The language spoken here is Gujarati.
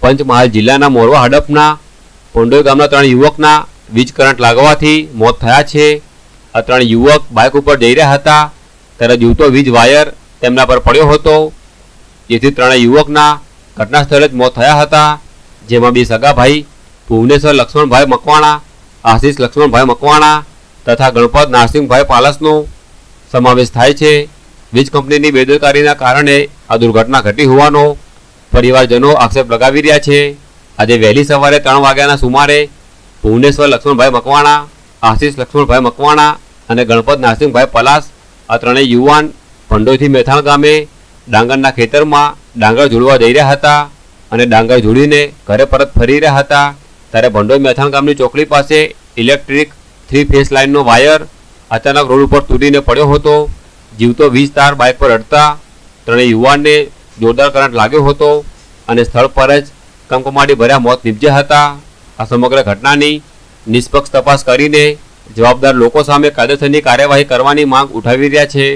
પંચમહાલ જિલ્લાના મોરવા હડપના પોંડોઈ ગામના 3 યુવકના વીજ કરંટ લાગવાથી મોત થયા છે। આ 3 યુવક બાઇક ઉપર જઈ રહ્યા હતા ત્યારે જીવતો વીજ વાયર તેમના પર પડ્યો હતો, જેથી 3 યુવકના ઘટના સ્થળે જ મોત થયા હતા, જેમાં 2 સગા ભાઈ ભુવનેશ્વર લક્ષ્મણભાઈ મકવાણા, આશીષ લક્ષ્મણભાઈ મકવાણા તથા ગણપત નારસિંહભાઈ પાલસનો સમાવેશ થાય છે। વીજ કંપનીની બેદરકારીના કારણે આ દુર્ઘટના ઘટી હોવાનો પરિવારજનો આક્ષેપ લગાવી રહ્યા છે। આજે વહેલી સવારે 3 વાગ્યાના સુમારે ભુવનેશ્વર લક્ષ્મણભાઈ મકવાણા, આશીષ લક્ષ્મણભાઈ મકવાણા અને ગણપત નારસિંહભાઈ પલાસ આ 3 યુવાન ભંડોઈથી મેથાણ ગામે ડાંગરના ખેતરમાં ડાંગર જોડવા જઈ રહ્યા હતા અને ડાંગર જોડીને ઘરે પરત ફરી રહ્યા હતા ત્યારે ભંડોઈ મેથાણ ગામની ચોકડી પાસે ઇલેક્ટ્રિક 3 ફેસ લાઇનનો વાયર અચાનક રોડ ઉપર તૂટીને પડ્યો હતો। જીવતો વીજ તાર બાઇક પર અડતા 3 યુવાનને જોરદાર કરંટ લાગ્યો હતો અને સ્થળ પર જ કમકમાટી ભર્યા મોત નીપજ્યા હતા। આ સમગ્ર ઘટનાની નિષ્પક્ષ તપાસ કરીને જવાબદાર લોકો સામે કાયદેસરની કાર્યવાહી કરવાની માંગ ઉઠાવી રહ્યા છે।